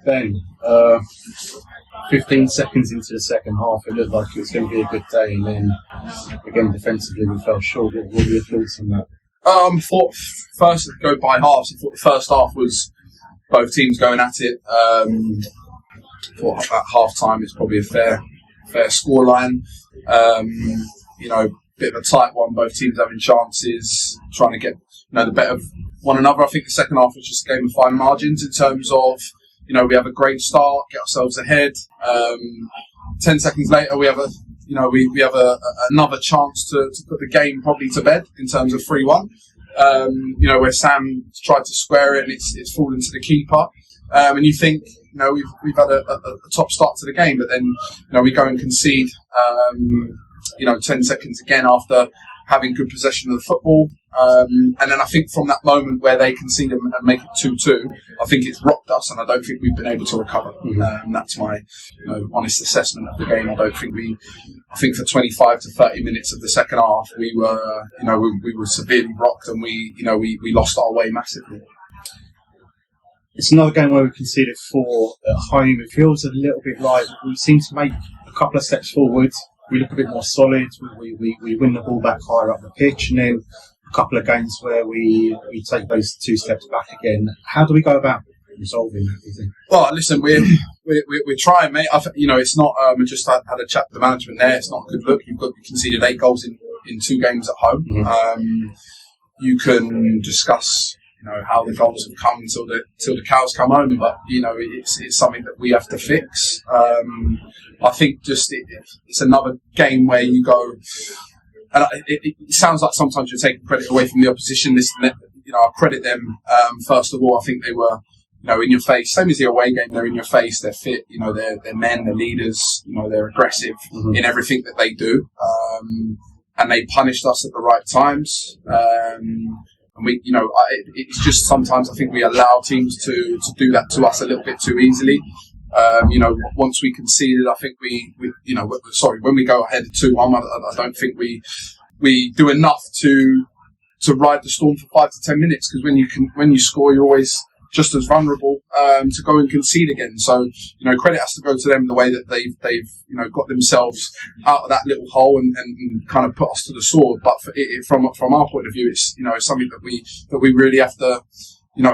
Ben, 15 seconds into the second half, it looked like it was going to be a good day, and then again defensively we fell short. What were your thoughts on that? Thought first to go by halves. I thought the first half was both teams going at it. Thought at half time it's probably a fair scoreline. Bit of a tight one. Both teams having chances, trying to get the better of one another. I think the second half was just a game of fine margins in terms of we have a great start, get ourselves ahead. 10 seconds later, we have another chance to put the game probably to bed in terms of 3-1. Where Sam tried to square it and it's fallen to the keeper. And you think, we've had a top start to the game, but then, we go and concede, 10 seconds again after having good possession of the football. And then I think from that moment where they concede and make it 2-2, I think it's rocked us, and I don't think we've been able to recover. That's my honest assessment of the game. I think for 25 to 30 minutes of the second half, we were severely rocked, and we lost our way massively. It's another game where we conceded 4 at home. It feels a little bit like we seem to make a couple of steps forward. We look a bit more solid. We win the ball back higher up the pitch, and then a couple of games where we take those 2 steps back again. How do we go about resolving that, do you think? Well, listen, we're trying, mate. It's not. We just had a chat with the management there. It's not a good look. You conceded 8 goals in 2 games at home. Mm-hmm. You can discuss how the goals have come till the cows come home, but it's something that we have to fix. I think just it's another game where you go, and it sounds like sometimes you're taking credit away from the opposition. I credit them. First of all, I think they were in your face, same as the away game. They're in your face. They're fit. They're men. They're leaders. They're aggressive in everything that they do, and they punished us at the right times. And we, it's just sometimes I think we allow teams to do that to us a little bit too easily. Once we conceded, I think when we go ahead 2-1, I don't think we do enough to ride the storm for 5 to 10 minutes, because when you score, you're always just as vulnerable to go and concede again. So credit has to go to them, the way that they've got themselves out of that little hole and kind of put us to the sword. But from our point of view, it's something that we really have to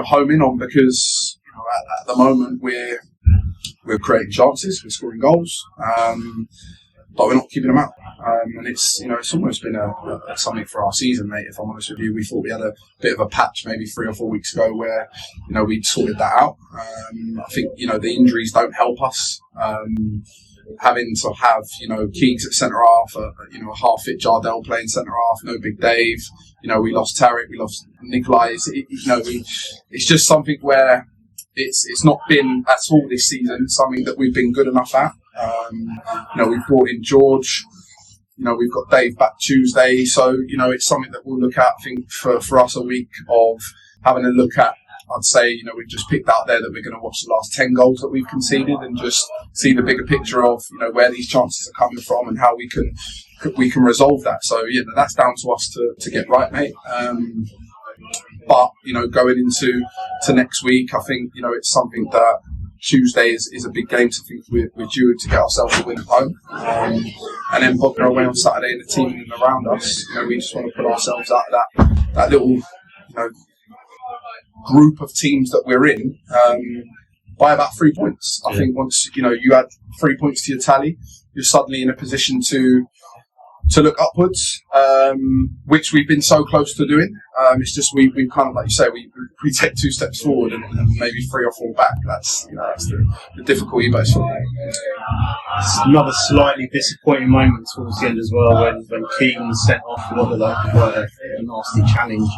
home in on, because at the moment we're creating chances, we're scoring goals, but we're not keeping them out. And it's almost been something for our season, mate. If I'm honest with you, we thought we had a bit of a patch maybe 3 or 4 weeks ago where we'd sorted that out. I think the injuries don't help us. Having to have Keegs at centre half, a half fit Jardel playing centre half, no Big Dave. We lost Tarek, we lost Nikolai. It's just something where it's not been at all this season something that we've been good enough at. We've brought in George. We've got Dave back Tuesday, so it's something that we'll look at. I think for us a week of having a look at. I'd say we've just picked out there that we're going to watch the last 10 goals that we've conceded and just see the bigger picture of where these chances are coming from and how we can resolve that. So that's down to us to get right, mate. But going into next week, I think it's something that Tuesday is a big game. So I think we're due to get ourselves a win at home, and then Bognor away on Saturday and the team around us. We just want to put ourselves out of that little group of teams that we're in by about 3 points. I think once you add 3 points to your tally, you're suddenly in a position to look upwards, which we've been so close to doing. It's just we kind of, like you say, we take 2 steps forward and maybe 3 or 4 back. That's the difficulty, but it's another slightly disappointing moment towards the end as well, when Keegan was sent off for what looked like quite a nasty challenge.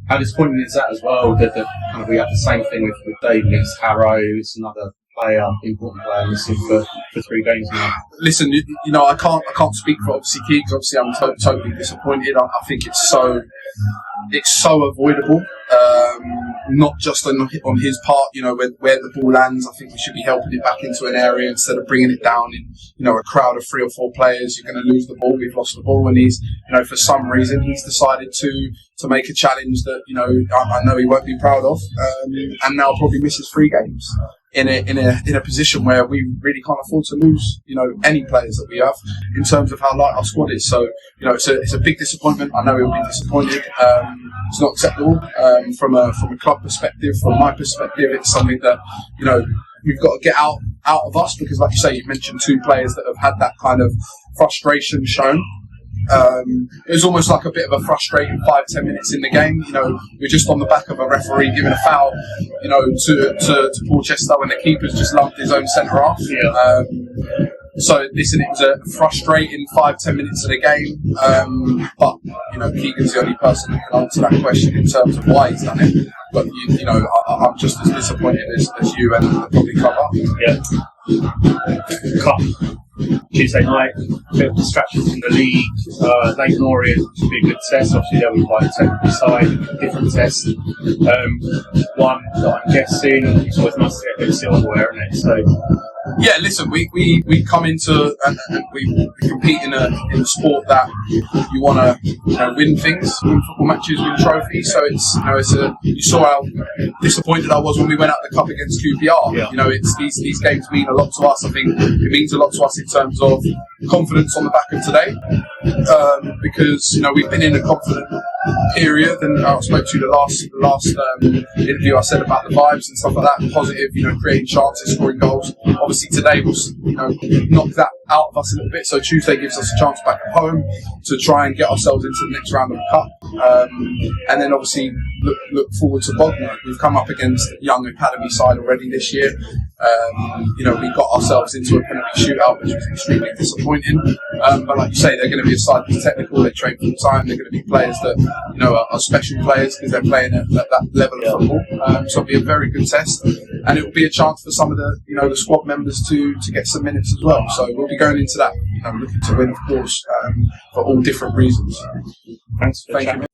How disappointing is that as well? That kind of we had the same thing with Dave against Harrow. It's another important player missing for 3 games now. Listen, I can't speak for obviously Keegs. Obviously, I'm totally disappointed. I think it's so avoidable. Not just on his part, where the ball lands. I think we should be helping it back into an area instead of bringing it down in, a crowd of 3 or 4 players. You're going to lose the ball. We've lost the ball, and he's, for some reason, he's decided to make a challenge that, I know he won't be proud of, and now probably misses 3 games. in a position where we really can't afford to lose, any players that we have in terms of how light our squad is. So, it's a big disappointment. I know we'll be disappointed. It's not acceptable from a club perspective. From my perspective, it's something that we've got to get out of us, because, like you say, you mentioned 2 players that have had that kind of frustration shown. It was almost like a bit of a frustrating 5-10 minutes in the game. We're just on the back of a referee giving a foul, to Portchester when the keeper's just lumped his own centre half. Yeah. So listen, it was a frustrating 5-10 minutes of the game. But Keegan's the only person that can answer that question in terms of why he's done it. But I'm just as disappointed as you and probably club are. Yeah. Cup. Tuesday night, a bit of distraction from the league. Leighton Orient should be a good test. Obviously, they were quite a technical side, different test. One that I'm guessing it's always nice to get a bit of silverware in it. So, yeah, listen, we come into and we compete in a sport that you want to win things, win football matches, win trophies. So you saw how disappointed I was when we went out the cup against QPR. Yeah. It's these games mean a lot to us. I think it means a lot to us in terms of confidence on the back of today, because we've been in a confident period, and I spoke to you the last interview. I said about the vibes and stuff like that, positive, creating chances, scoring goals. Obviously today was knock that out of us a little bit. So Tuesday gives us a chance back at home to try and get ourselves into the next round of the cup, and then obviously look forward to Bognor. We've come up against a young academy side already this year. We got ourselves into a penalty shootout, which was extremely disappointing. But like you say, they're going to be a side that's technical. They train full time. They're going to be players that are special players because they're playing at that level of football. So it'll be a very good test, and it will be a chance for some of the the squad members to get some minutes as well. So we'll be going into that looking to win, of course, for all different reasons. Thanks for Thank you.